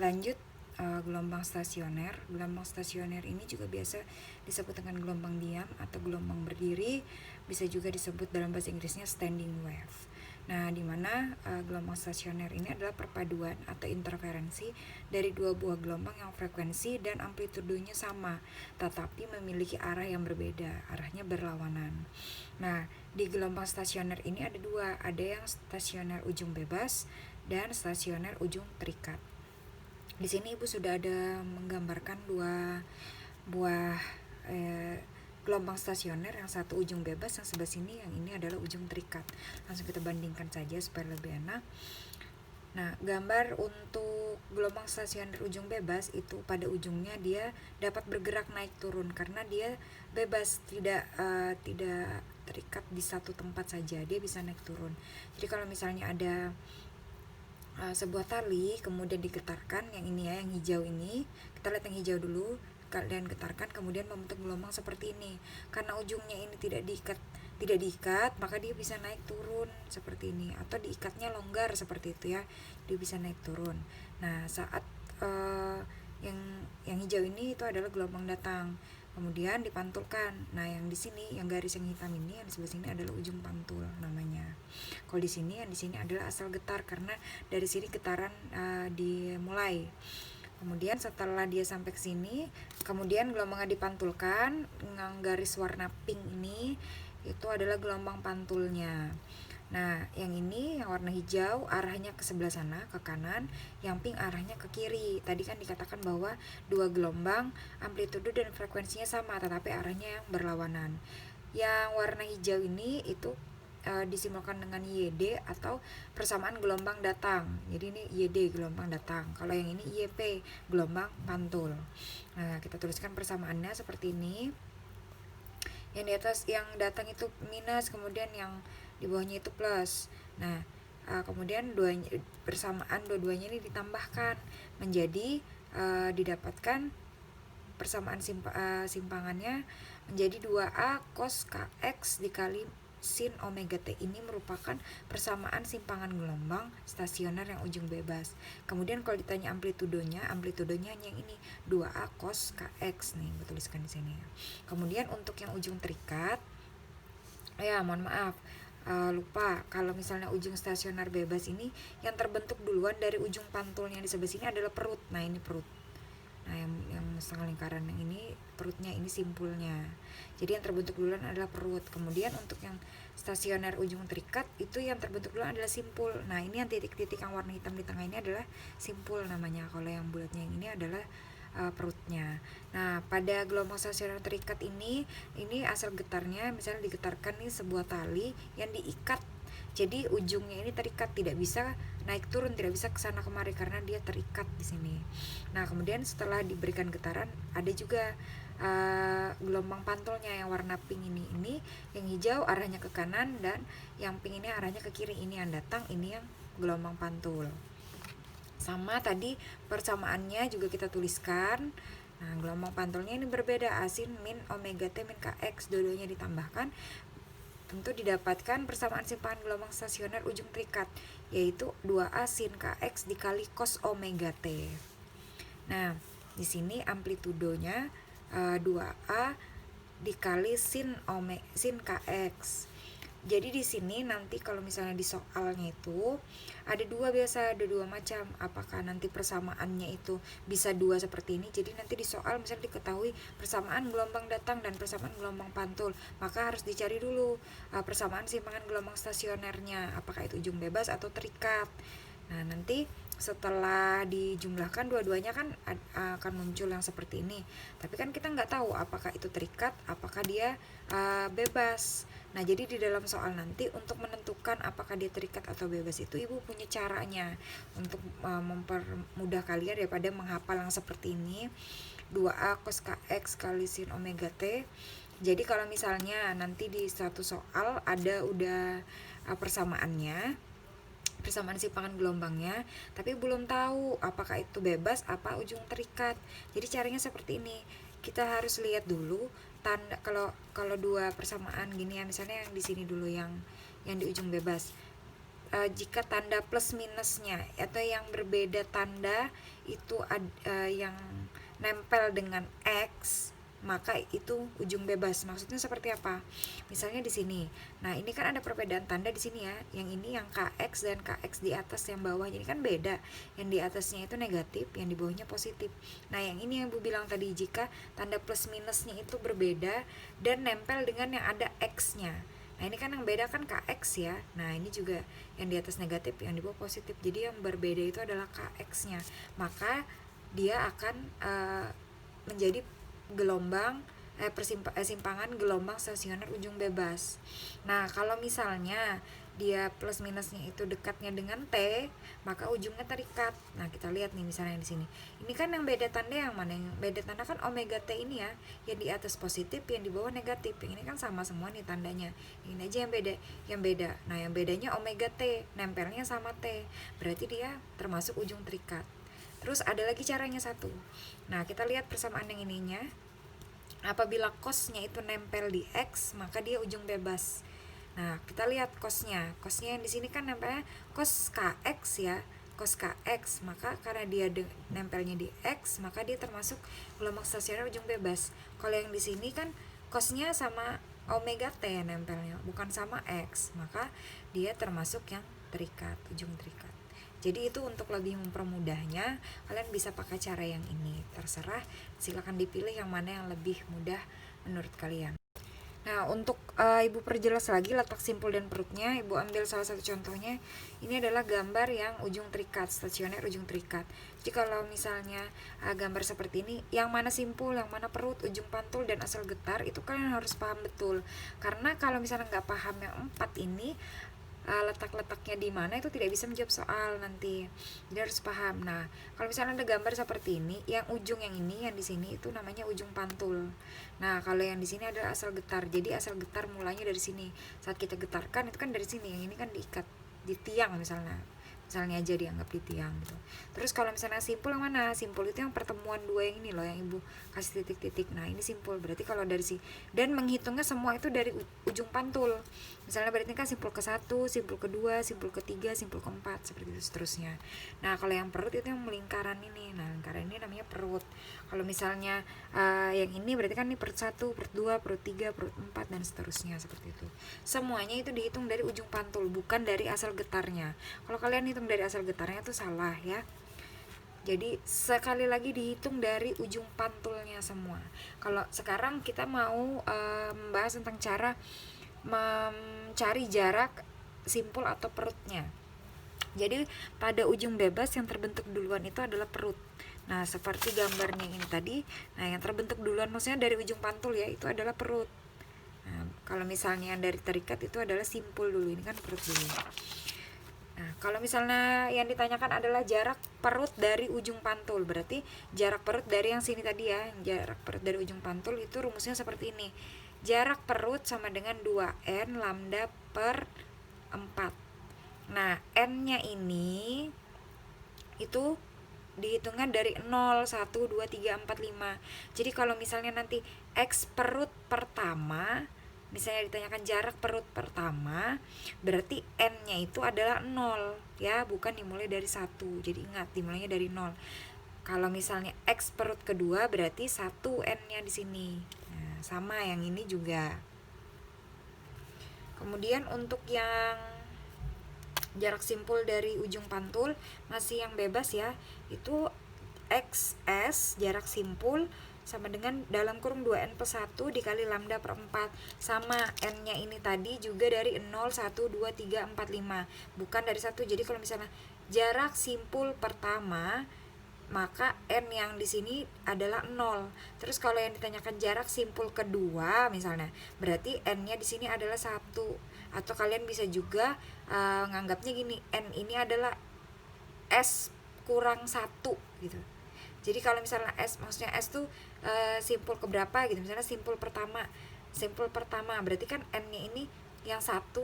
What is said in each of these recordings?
Lanjut, gelombang stasioner. Gelombang stasioner ini juga biasa disebut dengan gelombang diam atau gelombang berdiri, bisa juga disebut dalam bahasa Inggrisnya standing wave. Nah, di mana gelombang stasioner ini adalah perpaduan atau interferensi dari dua buah gelombang yang frekuensi dan amplitudenya sama, tetapi memiliki arah yang berbeda, arahnya berlawanan. Nah, di gelombang stasioner ini ada dua, ada yang stasioner ujung bebas dan stasioner ujung terikat. Di sini Ibu sudah ada menggambarkan dua buah gelombang stasioner, yang satu ujung bebas, yang sebelah sini yang ini adalah ujung terikat. Langsung kita bandingkan saja supaya lebih enak. Nah, gambar untuk gelombang stasioner ujung bebas itu pada ujungnya dia dapat bergerak naik turun karena dia bebas, tidak terikat di satu tempat saja, dia bisa naik turun. Jadi kalau misalnya ada sebuah tali kemudian digetarkan, yang ini ya, yang hijau ini, kita lihat yang hijau dulu, kalian getarkan kemudian membentuk gelombang seperti ini. Karena ujungnya ini tidak diikat, maka dia bisa naik turun seperti ini, atau diikatnya longgar seperti itu ya, dia bisa naik turun. Nah, saat yang hijau ini itu adalah gelombang datang, kemudian dipantulkan. Nah, yang di sini, yang garis yang hitam ini, yang di sebelah sini adalah ujung pantul namanya. Kalau di sini, yang di sini adalah asal getar karena dari sini getaran dimulai. Kemudian setelah dia sampai ke sini, kemudian gelombangnya dipantulkan dengan garis warna pink ini, itu adalah gelombang pantulnya. Nah, yang ini yang warna hijau arahnya ke sebelah sana, ke kanan, yang pink arahnya ke kiri. Tadi kan dikatakan bahwa dua gelombang amplitudo dan frekuensinya sama, tetapi arahnya yang berlawanan. Yang warna hijau ini itu disimbolkan dengan YD atau persamaan gelombang datang. Jadi ini YD gelombang datang. Kalau yang ini YP gelombang pantul. Nah, kita tuliskan persamaannya seperti ini. Yang di atas yang datang itu minus, kemudian yang di bawahnya itu plus. Nah, kemudian persamaan dua-duanya ini ditambahkan menjadi didapatkan persamaan simpangannya menjadi 2A cos kx dikali sin omega t. Ini merupakan persamaan simpangan gelombang stasioner yang ujung bebas. Kemudian kalau ditanya amplitudonya hanya yang ini 2A cos kx nih, gue tuliskan di sini. Kemudian untuk yang ujung terikat, mohon maaf, lupa, kalau misalnya ujung stasioner bebas ini yang terbentuk duluan dari ujung pantulnya di sebelah sini adalah perut. Nah, ini perut. Nah, yang setengah lingkaran yang ini perutnya, ini simpulnya. Jadi yang terbentuk duluan adalah perut. Kemudian untuk yang stasioner ujung terikat itu yang terbentuk duluan adalah simpul. Nah, ini yang titik-titik yang warna hitam di tengah ini adalah simpul namanya. Kalau yang bulatnya yang ini adalah perutnya. Nah, pada gelombang stasioner terikat ini asal getarnya, misalnya digetarkan nih sebuah tali yang diikat, jadi ujungnya ini terikat, tidak bisa naik turun, tidak bisa kesana kemari karena dia terikat di sini. Nah, kemudian setelah diberikan getaran ada juga gelombang pantulnya yang warna pink ini yang hijau arahnya ke kanan dan yang pink ini arahnya ke kiri. Ini yang datang, ini yang gelombang pantul. Sama tadi persamaannya juga kita tuliskan. Nah, gelombang pantulnya ini berbeda, A sin min omega t min kx, dua-duanya ditambahkan. Tentu didapatkan persamaan simpangan gelombang stasioner ujung terikat, yaitu 2A sin kx dikali cos omega t. Nah, di sini amplitudonya 2A dikali sin kx. Jadi di sini nanti kalau misalnya di soalnya itu ada dua macam. Apakah nanti persamaannya itu bisa dua seperti ini? Jadi nanti di soal misalnya diketahui persamaan gelombang datang dan persamaan gelombang pantul, maka harus dicari dulu persamaan simpangan gelombang stasionernya, apakah itu ujung bebas atau terikat. Nah, nanti setelah dijumlahkan dua-duanya kan akan muncul yang seperti ini. Tapi kan kita nggak tahu apakah itu terikat, apakah dia bebas. Nah, jadi di dalam soal nanti untuk menentukan apakah dia terikat atau bebas itu Ibu punya caranya untuk mempermudah kalian daripada menghafal yang seperti ini. 2A cos kx kali sin omega t. Jadi kalau misalnya nanti di satu soal ada udah persamaannya, persamaan simpangan gelombangnya, tapi belum tahu apakah itu bebas apa ujung terikat. Jadi caranya seperti ini. Kita harus lihat dulu tanda, kalau dua persamaan gini ya, misalnya yang di sini dulu yang di ujung bebas. jika tanda plus minusnya atau yang berbeda tanda itu yang nempel dengan X, maka itu ujung bebas. Maksudnya seperti apa? Misalnya di sini. Nah, ini kan ada perbedaan tanda di sini ya. Yang ini yang KX dan KX di atas yang bawah. Jadi kan beda. Yang di atasnya itu negatif, yang di bawahnya positif. Nah, yang ini yang Bu bilang tadi, jika tanda plus minusnya itu berbeda dan nempel dengan yang ada X-nya. Nah, ini kan yang beda kan KX ya. Nah, ini juga yang di atas negatif, yang di bawah positif. Jadi yang berbeda itu adalah KX-nya. Maka dia akan menjadi gelombang simpangan gelombang stasioner ujung bebas. Nah, kalau misalnya dia plus minusnya itu dekatnya dengan T, maka ujungnya terikat. Nah, kita lihat nih misalnya di sini. Ini kan yang beda tanda yang mana? Yang beda tanda kan omega T ini ya, yang di atas positif, yang di bawah negatif. Yang ini kan sama semua nih tandanya. Ini aja yang beda, Nah, yang bedanya omega T, nempelnya sama T. Berarti dia termasuk ujung terikat. Terus ada lagi caranya satu. Nah, kita lihat persamaan yang ininya. Apabila cosnya itu nempel di X, maka dia ujung bebas. Nah, kita lihat cosnya. Cosnya yang di sini kan nempelnya cos KX ya. Cos KX, maka karena dia nempelnya di X, maka dia termasuk gelombang stasioner ujung bebas. Kalau yang di sini kan cosnya sama omega T nempelnya, bukan sama X, maka dia termasuk yang terikat, ujung terikat. Jadi itu untuk lebih mempermudahnya, kalian bisa pakai cara yang ini. Terserah, silakan dipilih yang mana yang lebih mudah menurut kalian. Nah, untuk Ibu perjelas lagi letak simpul dan perutnya, Ibu ambil salah satu contohnya. Ini adalah gambar yang ujung terikat, stasioner ujung terikat. Jadi kalau misalnya gambar seperti ini, yang mana simpul, yang mana perut, ujung pantul, dan asal getar, itu kalian harus paham betul. Karena kalau misalnya nggak paham yang 4 ini, letak-letaknya di mana itu tidak bisa menjawab soal nanti. Jadi harus paham. Nah, kalau misalnya ada gambar seperti ini, yang ujung yang ini, yang di sini itu namanya ujung pantul. Nah, kalau yang di sini adalah asal getar. Jadi asal getar mulanya dari sini. Saat kita getarkan itu kan dari sini. Yang ini kan diikat di tiang misalnya aja dianggap di tiang gitu. Terus kalau misalnya simpul yang mana? Simpul itu yang pertemuan dua yang ini loh, yang Ibu kasih titik-titik. Nah, ini simpul. Berarti kalau dari sini, dan menghitungnya semua itu dari ujung pantul. Misalnya berarti kan simpul ke-1, simpul ke-2, simpul ke-3, simpul ke-4, seperti itu seterusnya. Nah, kalau yang perut itu yang melingkaran ini. Nah, lingkaran ini namanya perut. Kalau misalnya yang ini berarti kan ini perut 1, perut 2, perut 3, perut 4, dan seterusnya seperti itu. Semuanya itu dihitung dari ujung pantul, bukan dari asal getarnya. Kalau kalian hitung dari asal getarnya itu salah ya. Jadi sekali lagi dihitung dari ujung pantulnya semua. Kalau sekarang kita mau membahas tentang cara mencari jarak simpul atau perutnya. Jadi pada ujung bebas yang terbentuk duluan itu adalah perut. Nah, seperti gambarnya ini tadi, nah yang terbentuk duluan maksudnya dari ujung pantul ya, itu adalah perut. Nah, kalau misalnya yang dari terikat itu adalah simpul dulu, ini kan perut dulu. Nah, kalau misalnya yang ditanyakan adalah jarak perut dari ujung pantul, berarti jarak perut dari yang sini tadi ya, jarak perut dari ujung pantul itu rumusnya seperti ini. Jarak perut sama dengan 2N lambda per 4. Nah, N-nya ini itu dihitungnya dari 0, 1, 2, 3, 4, 5. Jadi kalau misalnya nanti X perut pertama, misalnya ditanyakan jarak perut pertama, berarti N-nya itu adalah 0 ya, bukan dimulai dari 1. Jadi ingat, dimulainya dari 0. Kalau misalnya X perut kedua, berarti 1 N-nya di sini. Nah, sama yang ini juga. Kemudian untuk yang jarak simpul dari ujung pantul masih yang bebas ya, itu XS jarak simpul sama dengan dalam kurung 2N plus 1 dikali lambda per 4, sama N nya ini tadi juga dari 0, 1, 2, 3, 4, 5, bukan dari 1. Jadi kalau misalnya jarak simpul pertama, maka N yang di sini adalah 0. Terus kalau yang ditanyakan jarak simpul kedua misalnya, berarti N nya di sini adalah 1. Atau kalian bisa juga nganggapnya gini, N ini adalah S kurang 1 gitu. Jadi kalau misalnya S, maksudnya S tuh simpul keberapa gitu. Misalnya simpul pertama berarti kan N-nya ini yang 1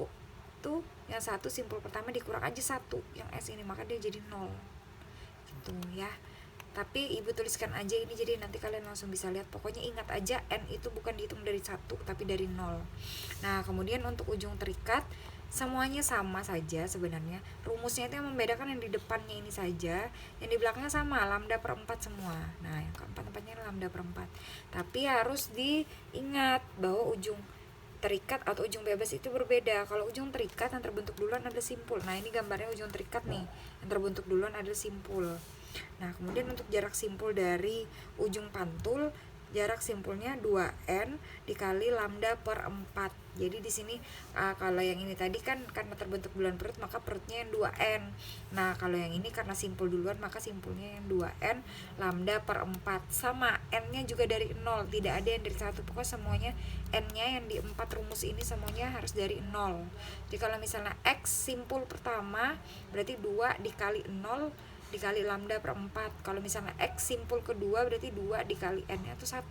tuh, yang 1 simpul pertama dikurang aja 1 yang S ini, maka dia jadi 0 gitu ya. Tapi Ibu tuliskan aja ini, jadi nanti kalian langsung bisa lihat. Pokoknya ingat aja N itu bukan dihitung dari 1 tapi dari 0. Nah, kemudian untuk ujung terikat semuanya sama saja sebenarnya. Rumusnya itu yang membedakan yang di depannya ini saja, yang di belakangnya sama, lambda per 4 semua. Nah, yang keempat-empatnya lambda per 4. Tapi harus diingat bahwa ujung terikat atau ujung bebas itu berbeda. Kalau ujung terikat yang terbentuk duluan adalah simpul. Nah, ini gambarnya ujung terikat nih. Yang terbentuk duluan adalah simpul. Nah, kemudian untuk jarak simpul dari ujung pantul, jarak simpulnya 2n dikali lambda per 4. Jadi di sini kalau yang ini tadi kan karena terbentuk duluan perut, maka perutnya yang 2n. Nah, kalau yang ini karena simpul duluan, maka simpulnya yang 2n lambda per 4. Sama, n-nya juga dari 0, tidak ada yang dari 1. Pokoknya semuanya n-nya yang di 4 rumus ini semuanya harus dari 0. Jadi kalau misalnya x simpul pertama berarti 2 dikali 0 dikali lambda per 4. Kalau misalnya x simpul kedua berarti 2 dikali n-nya itu 1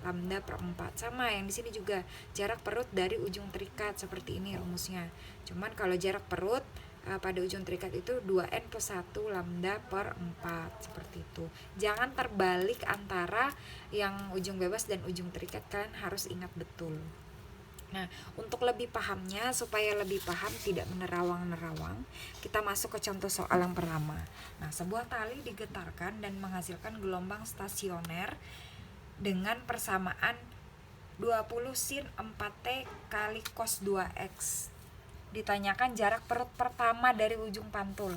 lambda per 4. Sama yang di sini juga jarak perut dari ujung terikat seperti ini rumusnya. Cuman kalau jarak perut pada ujung terikat itu 2n plus 1 lambda per 4 seperti itu. Jangan terbalik antara yang ujung bebas dan ujung terikat, kalian harus ingat betul. Nah, untuk lebih pahamnya, supaya lebih paham tidak menerawang-nerawang, kita masuk ke contoh soal yang pertama. Nah, sebuah tali digetarkan dan menghasilkan gelombang stasioner dengan persamaan 20 sin 4T kali cos 2X. Ditanyakan jarak perut pertama dari ujung pantul.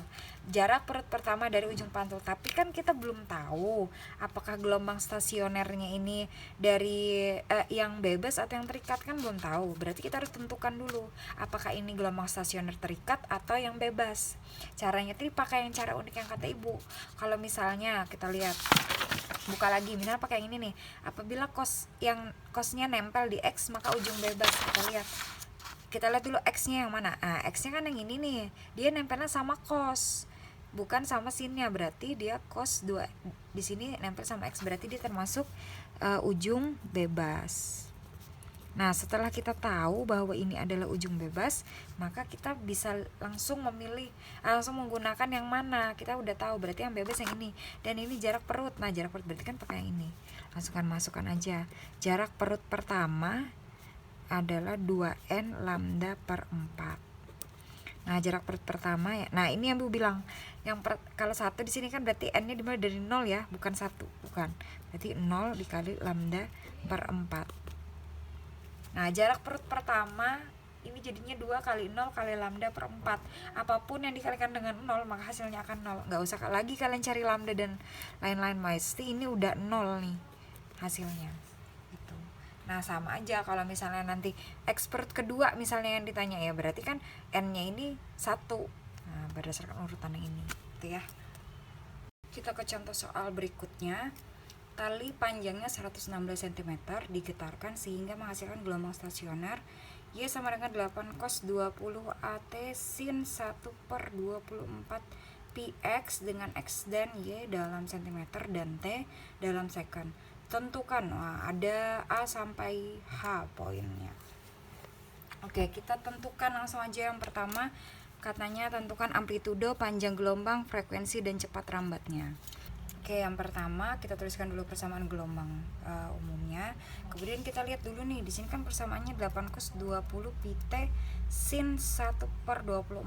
Jarak perut pertama dari ujung pantul. Tapi kan kita belum tahu apakah gelombang stasionernya ini dari yang bebas atau yang terikat, kan belum tahu. Berarti kita harus tentukan dulu apakah ini gelombang stasioner terikat atau yang bebas. Caranya itu pakai yang cara unik yang kata ibu. Kalau misalnya kita lihat, buka lagi, misalnya pakai yang ini nih. Apabila cosnya nempel di X, maka ujung bebas. Kita lihat dulu X-nya yang mana. X-nya kan yang ini nih. Dia nempelnya sama cos, bukan sama sin-nya. Berarti dia cos 2. Di sini nempel sama X, berarti dia termasuk ujung bebas. Nah, setelah kita tahu bahwa ini adalah ujung bebas, maka kita bisa langsung memilih, langsung menggunakan yang mana. Kita udah tahu berarti yang bebas yang ini. Dan ini jarak perut. Nah, jarak perut berarti kan pakai yang ini. Masukkan aja. Jarak perut pertama adalah 2n lambda per 4. Nah, jarak perut pertama ya. Nah, ini yang Bu bilang. Kalau 1 di sini kan berarti n-nya dimulai dari 0 ya, bukan 1, bukan. Berarti 0 dikali lambda per 4. Nah, jarak perut pertama ini jadinya 2 kali 0 kali lambda per 4. Apapun yang dikalikan dengan 0 maka hasilnya akan 0. Enggak usah lagi kalian cari lambda dan lain-lain, pasti ini udah 0 nih hasilnya. Nah, sama aja kalau misalnya nanti X perut kedua misalnya yang ditanya, ya berarti kan N-nya ini 1. Nah, berdasarkan urutan yang ini gitu ya. Kita ke contoh soal berikutnya. Tali panjangnya 116 cm digetarkan sehingga menghasilkan gelombang stasioner Y sama dengan 8 cos 20 AT sin 1 per 24 px dengan X dan Y dalam cm dan T dalam second. Tentukan. Ada A sampai H poinnya. Oke, kita tentukan langsung aja. Yang pertama katanya tentukan amplitudo, panjang gelombang, frekuensi, dan cepat rambatnya. Oke, yang pertama kita tuliskan dulu persamaan gelombang umumnya. Kemudian kita lihat dulu nih, di sini kan persamaannya 8 cos 20 pt sin 1 per 24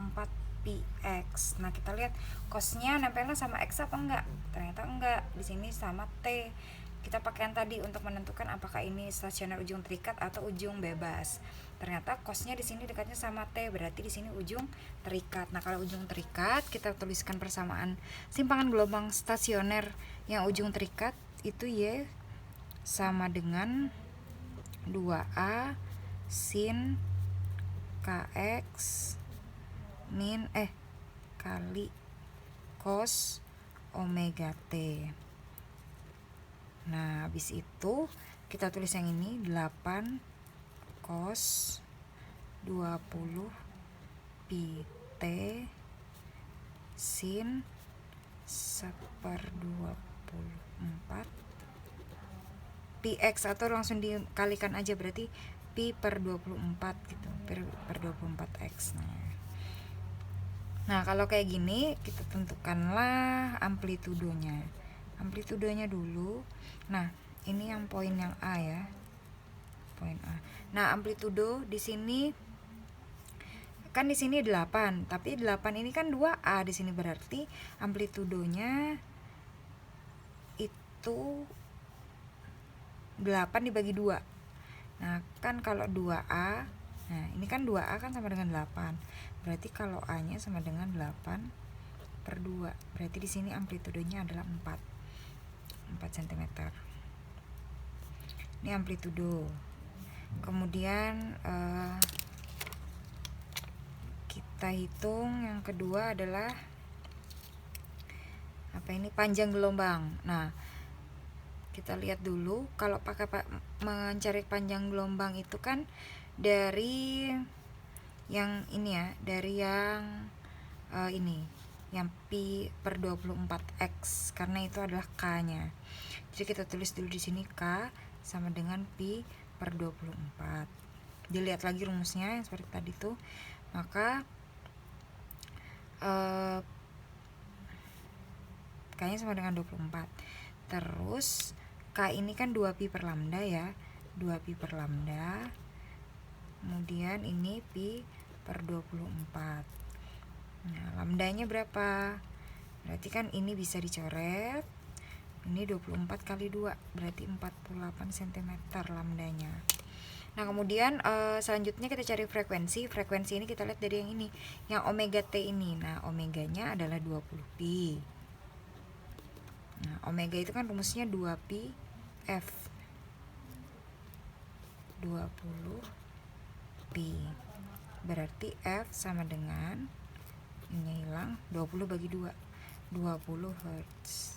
px. Nah, kita lihat cosnya nempelnya sama X apa enggak? Ternyata enggak. Di sini sama T. Kita pakai yang tadi untuk menentukan apakah ini stasioner ujung terikat atau ujung bebas. Ternyata cosnya di sini dekatnya sama T, berarti di sini ujung terikat. Nah, kalau ujung terikat kita tuliskan persamaan simpangan gelombang stasioner yang ujung terikat itu Y sama dengan 2A sin KX min kali cos omega T. Nah, habis itu kita tulis yang ini 8 cos 20 pt sin 1 per 24 px, atau langsung dikalikan aja, berarti pi per 24 gitu, per 24x. Nah, kalau kayak gini kita tentukanlah amplitudonya dulu. Nah, ini yang poin yang A ya. Poin A. Nah, amplitudo di sini kan di sini 8, tapi 8 ini kan 2A di sini, berarti amplitudonya itu 8 dibagi 2. Nah, kan kalau 2A, nah ini kan 2A kan sama dengan 8. Berarti kalau A-nya sama dengan 8/2. Berarti di sini amplitudonya adalah 4 cm. Ini amplitudo. Kemudian kita hitung yang kedua adalah apa ini, panjang gelombang. Nah, kita lihat dulu kalau mencari panjang gelombang itu kan dari yang ini ya, dari yang ini, yang pi/24x, karena itu adalah k-nya. Jadi kita tulis dulu di sini k sama dengan pi/24. Dilihat lagi rumusnya yang seperti tadi tuh, maka k-nya sama dengan 24. Terus k ini kan 2pi/lambda ya, 2pi/lambda. Kemudian ini pi/24. Nah, lambdanya berapa? Berarti kan ini bisa dicoret. Ini 24 kali 2, berarti 48 cm lambdanya. Nah, kemudian selanjutnya kita cari frekuensi. Frekuensi ini kita lihat dari yang ini, yang omega T ini. Nah, omeganya adalah 20pi. Nah, omega itu kan rumusnya 2pi F. 20pi. Berarti F sama dengan, ini hilang, 20 bagi 2, 20 Hz.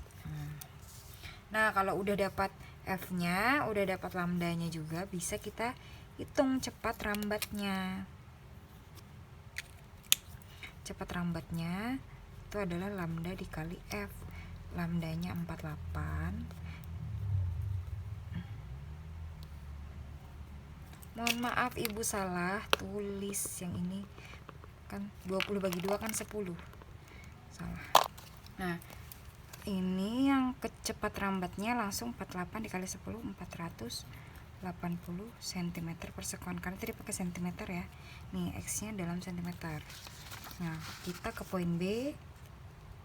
Nah, kalau udah dapat F-nya, udah dapat lambdanya juga, bisa kita hitung cepat rambatnya. Cepat rambatnya itu adalah lambda dikali F. Lambdanya 48. Mohon maaf ibu salah tulis yang ini, kan 20 bagi 2 kan 10. Salah. Nah, ini yang cepat rambatnya langsung 48 dikali 10, 480 cm per sekon, karena tadi pakai cm ya. Nih, X nya dalam cm. Nah, kita ke poin B.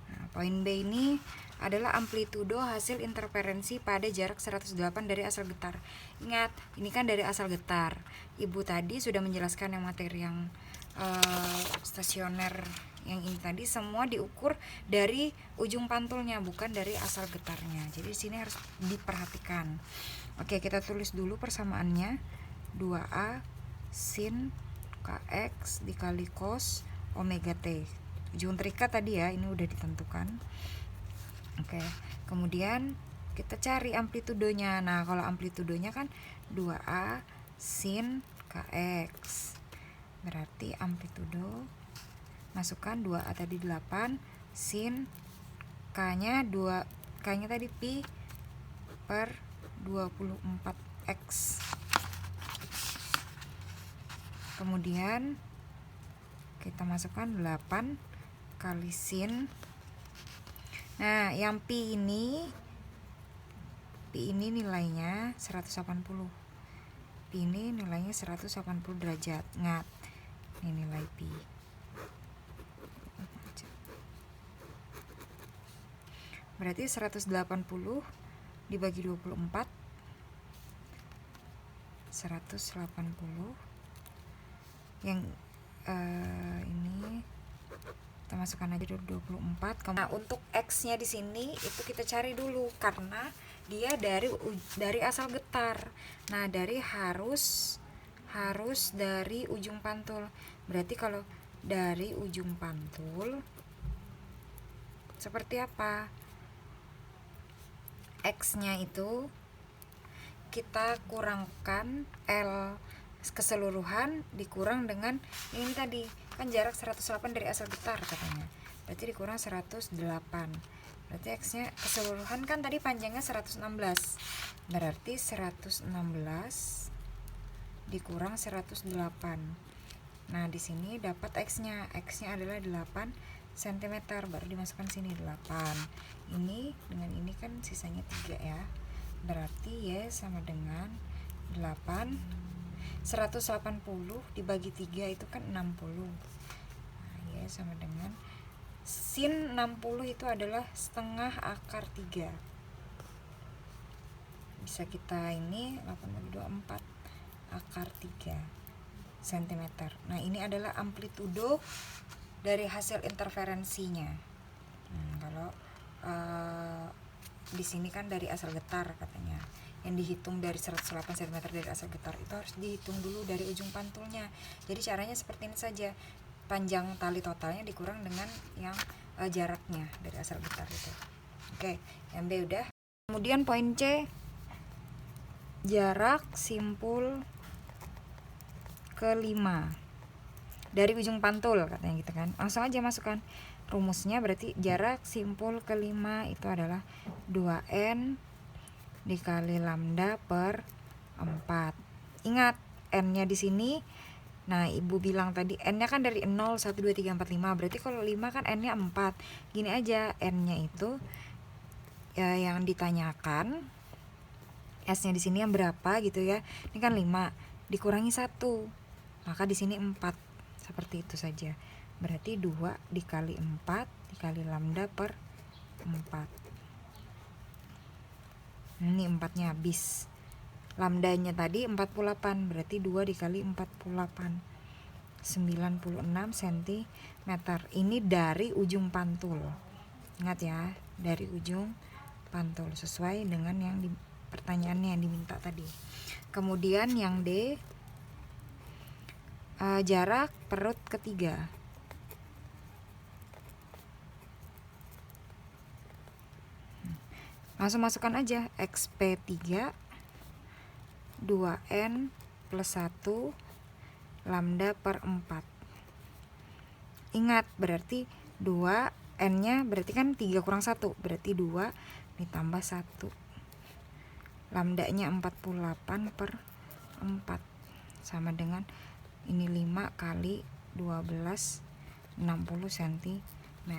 Nah, poin B ini adalah amplitudo hasil interferensi pada jarak 108 dari asal getar. Ingat, ini kan dari asal getar. Ibu tadi sudah menjelaskan yang materi yang stasioner yang ini tadi, semua diukur dari ujung pantulnya, bukan dari asal getarnya. Jadi di sini harus diperhatikan. Oke, kita tulis dulu persamaannya. 2A sin kx dikali cos omega t. Ujung terikat tadi ya, ini udah ditentukan. Oke, kemudian kita cari amplitudonya. Nah, kalau amplitudonya kan 2A sin kx. Berarti amplitudo, masukkan 2A tadi 8, sin k-nya 2, k-nya tadi pi per 24x. Kemudian kita masukkan 8 kali sin. Nah, yang pi ini nilainya 180. Pi ini nilainya 180 derajat. Ingat, ini nilai pi. Berarti 180 dibagi 24, 180. Yang ini kita masukkan aja dulu 24. Nah, untuk X-nya di sini itu kita cari dulu karena dia dari asal getar. Nah, harus dari ujung pantul. Berarti kalau dari ujung pantul seperti apa? X-nya itu kita kurangkan L keseluruhan dikurang dengan ini tadi, kan jarak 108 dari asal getar katanya. Berarti dikurang 108. Berarti X-nya keseluruhan kan tadi panjangnya 116. Berarti 116 dikurang 108. Nah, di sini dapat X-nya. X-nya adalah 8 cm, baru dimasukkan sini 8. Ini dengan ini kan sisanya 3 ya. Berarti Y sama dengan 8 180 dibagi 3 itu kan 60. Nah, ya sama dengan sin 60 itu adalah setengah akar 3. Bisa kita ini 8 bagi 2, 4 akar 3 cm. Nah, ini adalah amplitudo dari hasil interferensinya. Kalau di sini kan dari asal getar katanya. Yang dihitung dari 108 cm dari asal getar itu harus dihitung dulu dari ujung pantulnya. Jadi caranya seperti ini saja. Panjang tali totalnya dikurang dengan yang jaraknya dari asal getar itu. Oke, yang B udah. Kemudian poin C, jarak simpul ke-5 dari ujung pantul katanya gitu kan. Langsung aja masukkan rumusnya, berarti jarak simpul ke-5 itu adalah 2N dikali lambda per 4. Ingat N-nya di sini. Nah, Ibu bilang tadi N-nya kan dari 0, 1, 2, 3, 4, 5. Berarti kalau 5 kan N-nya 4. Gini aja, N-nya itu ya yang ditanyakan, S-nya di sini yang berapa gitu ya. Ini kan 5 dikurangi 1. Maka di sini 4. Seperti itu saja. Berarti 2 dikali 4 dikali lambda per 4. Ini 4-nya habis. Lambdanya tadi 48, berarti 2 dikali 48. 96 cm. Ini dari ujung pantul. Ingat ya, dari ujung pantul sesuai dengan yang di pertanyaannya yang diminta tadi. Kemudian yang D, jarak perut ketiga. Langsung masukkan aja XP3 2N plus 1 lambda per 4. Ingat, berarti 2 N-nya berarti kan 3 kurang 1, berarti 2 ditambah 1. Lambdanya 48 per 4 sama dengan ini 5 kali 12 60 cm.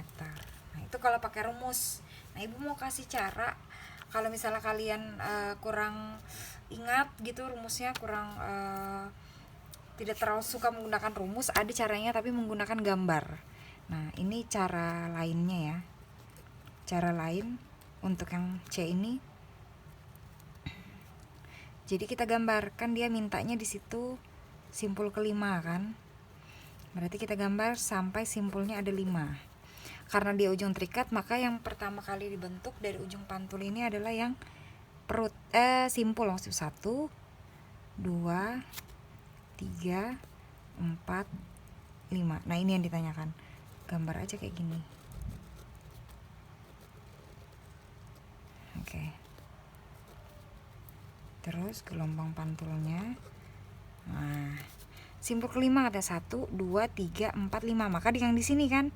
Nah, itu kalau pakai rumus. Nah, Ibu mau kasih cara kalau misalnya kalian kurang ingat gitu rumusnya, kurang tidak terlalu suka menggunakan rumus, ada caranya tapi menggunakan gambar. Nah, ini cara lainnya ya. Cara lain untuk yang C ini. Jadi kita gambarkan, dia mintanya di situ simpul ke-5 kan. Berarti kita gambar sampai simpulnya ada 5. Karena dia ujung terikat, maka yang pertama kali dibentuk dari ujung pantul ini adalah yang perut simpul maksud 1 2 3 4 5. Nah, ini yang ditanyakan. Gambar aja kayak gini. Oke. Terus gelombang pantulnya. Nah, simpul ke-5 kata 1 2 3 4 5. Maka yang di sini kan.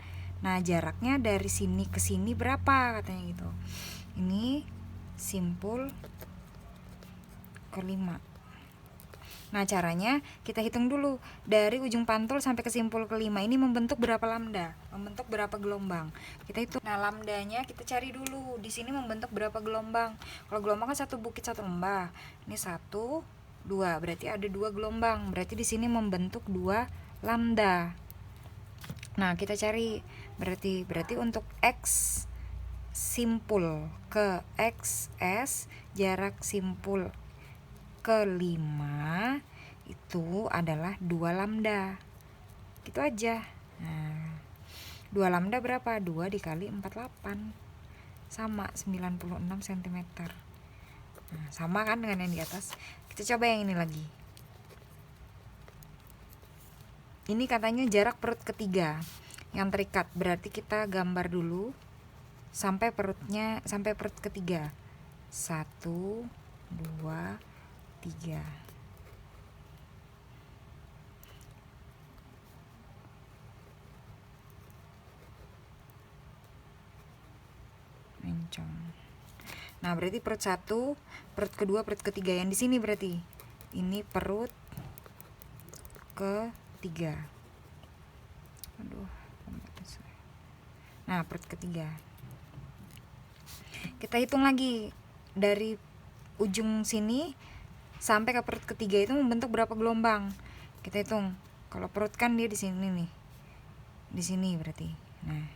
Nah, jaraknya dari sini ke sini berapa katanya gitu. Ini simpul ke-5. Nah, caranya kita hitung dulu dari ujung pantul sampai ke simpul ke-5 ini membentuk berapa lambda, membentuk berapa gelombang. Kita hitung. Nah, lambdanya kita cari dulu. Di sini membentuk berapa gelombang. Kalau gelombang kan satu bukit satu lembah. Ini 1 2, berarti ada 2 gelombang. Berarti di sini membentuk 2 lambda. Nah, kita cari berarti untuk X simpul ke XS, jarak simpul ke-5 itu adalah 2 lambda. Gitu aja. Nah, 2 lambda berapa? 2 dikali 48 sama 96 cm. Nah, sama kan dengan yang di atas. Kita coba yang ini lagi. Ini katanya jarak perut ketiga yang terikat, berarti kita gambar dulu sampai perut ketiga. 1 2 3. Mencong. Nah, berarti perut 1, perut kedua, perut ketiga. Yang di sini berarti ini perut ketiga. Nah, perut ketiga. Kita hitung lagi dari ujung sini sampai ke perut ketiga itu membentuk berapa gelombang. Kita hitung. Kalau perut kan dia di sini nih. Di sini berarti. Nah,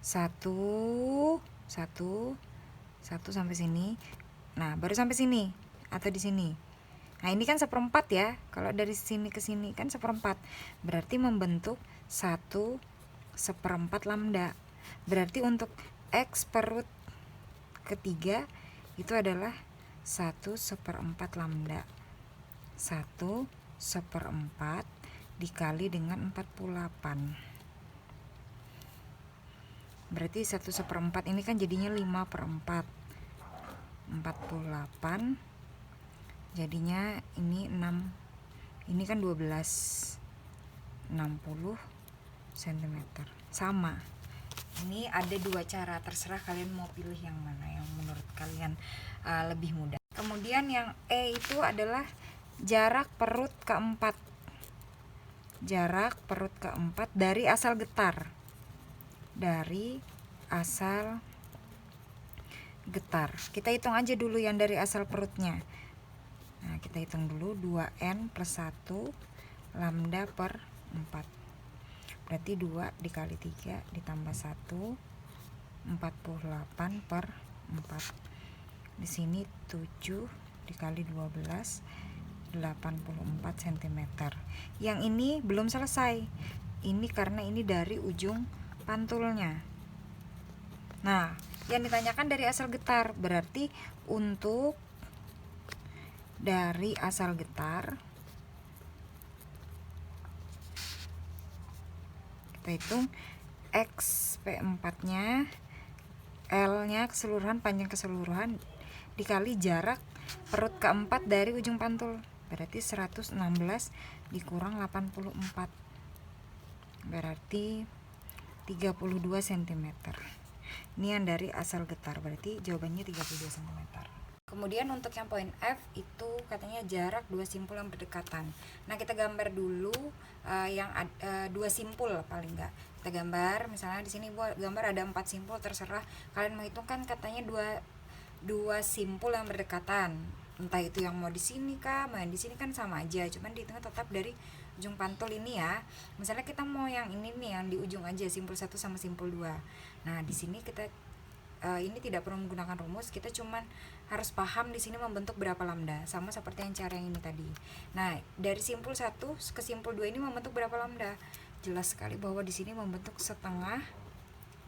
1 sampai sini. Nah, baru sampai sini atau di sini. Nah, ini kan 1/4 ya. Kalau dari sini ke sini kan 1/4. Berarti membentuk 1/4 lambda. Berarti untuk X perut ketiga itu adalah 1/4 lambda. 1/4 dikali dengan 48. Berarti 1/4 ini kan jadinya 5/4. 48 jadinya ini 6. Ini kan 12. 60 cm. Sama. Ini ada dua cara, terserah kalian mau pilih yang mana yang menurut kalian lebih mudah. Kemudian yang E itu adalah jarak perut keempat. Jarak perut keempat dari asal getar. Dari asal getar. Kita hitung aja dulu yang dari asal perutnya. Nah, kita hitung dulu 2N plus 1 lambda per 4. Berarti 2 dikali 3 ditambah 1, 48 per 4. Di sini 7 dikali 12, 84 cm. Yang ini belum selesai. Ini karena ini dari ujung pantulnya. Nah, yang ditanyakan dari asal getar. Berarti untuk dari asal getar kita hitung X P4 nya, L nya keseluruhan, panjang keseluruhan dikali jarak perut keempat dari ujung pantul. Berarti 116 dikurang 84. Berarti 32 cm. Ini yang dari asal getar, berarti jawabannya 32 cm. Kemudian untuk yang poin F itu katanya jarak dua simpul yang berdekatan. Nah, kita gambar dulu yang dua simpul paling enggak. Kita gambar, misalnya di sini buat gambar ada 4 simpul, terserah kalian menghitung kan katanya dua simpul yang berdekatan. Entah itu yang mau di sini kah, mau yang di sini kan sama aja, cuman dihitungnya tetap dari ujung pantul ini ya. Misalnya kita mau yang ini nih yang di ujung aja, simpul 1 sama simpul 2. Nah, di sini kita ini tidak perlu menggunakan rumus, kita cuman harus paham di sini membentuk berapa lambda, sama seperti yang cara yang ini tadi. Nah, dari simpul 1 ke simpul 2 ini membentuk berapa lambda? Jelas sekali bahwa di sini membentuk setengah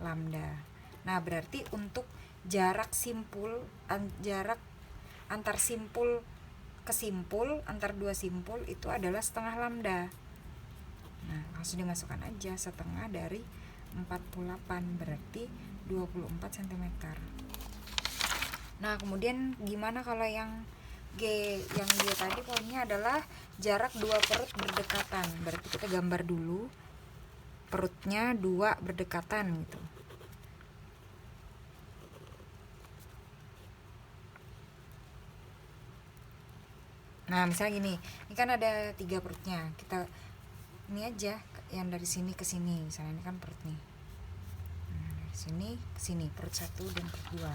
lambda. Nah, berarti untuk jarak simpul, jarak antar simpul ke simpul, antar dua simpul itu adalah setengah lambda. Nah, langsung dimasukkan aja, setengah dari 48 berarti 24 cm. Nah, kemudian gimana kalau yang G? Yang G tadi poinnya adalah jarak dua perut berdekatan. Berarti kita gambar dulu perutnya 2 berdekatan gitu. Nah, misalnya gini, ini kan ada 3 perutnya. Kita ini aja yang dari sini ke sini, misalnya ini kan perut nih. Nah, dari sini ke sini perut 1 dan perut 2.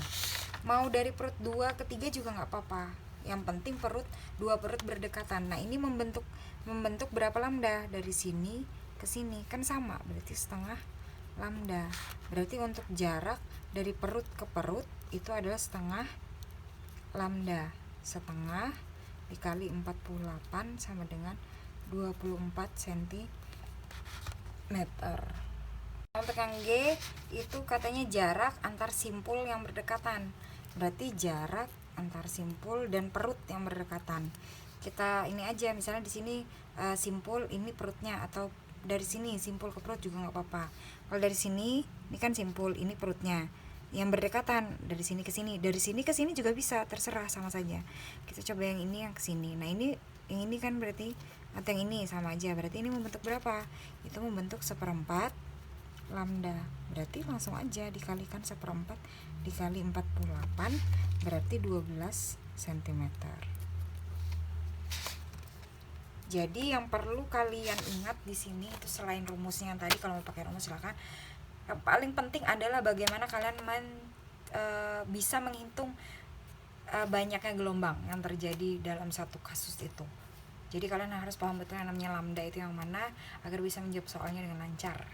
Mau dari perut 2 ke 3 juga nggak apa-apa. Yang penting dua perut berdekatan. Nah, ini membentuk berapa lambda? Dari sini ke sini kan sama, berarti setengah lambda. Berarti untuk jarak dari perut ke perut itu adalah setengah lambda. Setengah dikali 48 sama dengan 24 cm. Untuk yang G itu katanya jarak antar simpul yang berdekatan. Berarti jarak antar simpul dan perut yang berdekatan. Kita ini aja, misalnya di sini simpul ini perutnya, atau dari sini simpul ke perut juga nggak apa-apa. Kalau dari sini ini kan simpul, ini perutnya. Yang berdekatan dari sini ke sini, dari sini ke sini juga bisa, terserah, sama saja. Kita coba yang ini yang ke sini. Nah, yang ini kan berarti, atau yang ini sama aja, berarti ini membentuk berapa? Itu membentuk 1/4 lambda. Berarti langsung aja dikalikan 1/4 dikali 48 berarti 12 cm. Jadi yang perlu kalian ingat di sini itu selain rumusnya yang tadi, kalau mau pakai rumus silakan. Yang paling penting adalah bagaimana kalian bisa menghitung banyaknya gelombang yang terjadi dalam satu kasus itu. Jadi kalian harus paham betul yang namanya lambda itu yang mana agar bisa menjawab soalnya dengan lancar.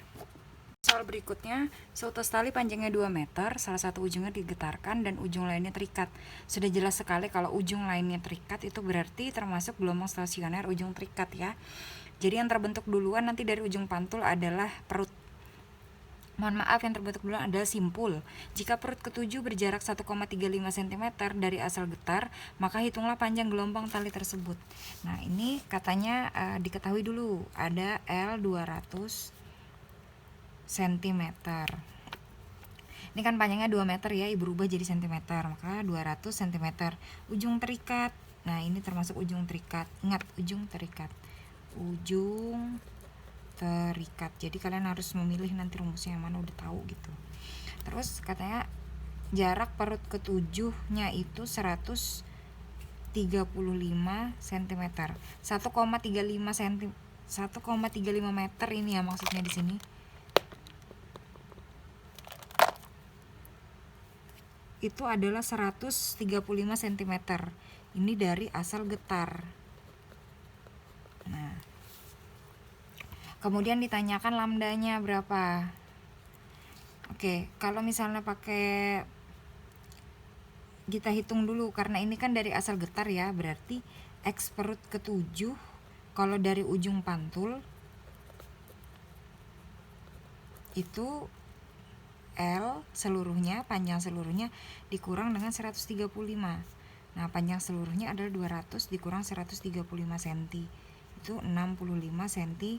Soal berikutnya, seutas tali panjangnya 2 meter, salah satu ujungnya digetarkan dan ujung lainnya terikat. Sudah jelas sekali kalau ujung lainnya terikat itu berarti termasuk gelombang stasioner ujung terikat ya. Jadi yang terbentuk duluan nanti dari ujung pantul adalah perut. Mohon maaf, yang terbentuk duluan adalah simpul. Jika perut ketujuh berjarak 1,35 cm dari asal getar, maka hitunglah panjang gelombang tali tersebut. Nah, ini katanya diketahui dulu, ada L 200 cm. Ini kan panjangnya 2 meter ya, berubah jadi cm, maka 200 cm. Ujung terikat. Nah, ini termasuk ujung terikat. Ingat, ujung terikat. Ujung terikat. Jadi kalian harus memilih nanti rumusnya yang mana, udah tahu gitu. Terus katanya jarak perut ketujuhnya itu 135 cm. 1,35 cm. 1,35 meter ini ya maksudnya di sini. Itu adalah 135 cm. Ini dari asal getar. Nah, kemudian ditanyakan lambdanya berapa. Oke, kalau misalnya pakai, kita hitung dulu karena ini kan dari asal getar ya, berarti X perut ketujuh kalau dari ujung pantul itu L seluruhnya, panjang seluruhnya dikurang dengan 135. Nah, panjang seluruhnya adalah 200 dikurang 135 cm. Itu 65 cm.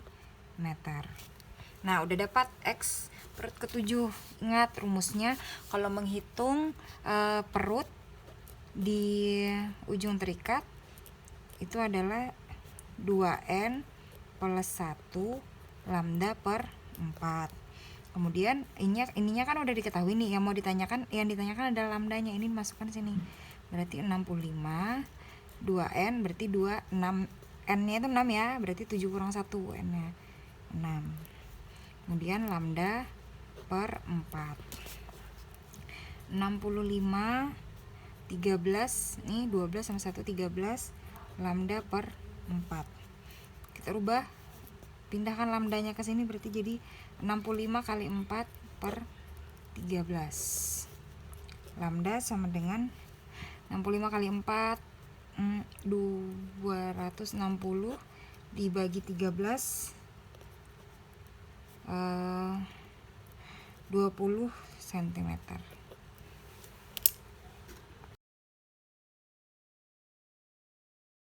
Nah, udah dapat X perut ketujuh. Ingat rumusnya, kalau menghitung perut di ujung terikat itu adalah 2N plus 1 lambda per 4. Kemudian ininya kan udah diketahui nih, yang ditanyakan adalah lambdanya. Ini masukkan sini. Berarti 65 2N berarti 2 6 N-nya itu 6 ya, berarti 7 kurang 1 N-nya 6. Kemudian lambda per 4. 65 13 nih 12 sama 1 13 lambda per 4. Kita rubah, pindahkan lambdanya ke sini, berarti jadi 65 kali 4 per 13. Lambda sama dengan 65 kali 4 260 dibagi 13 20 cm.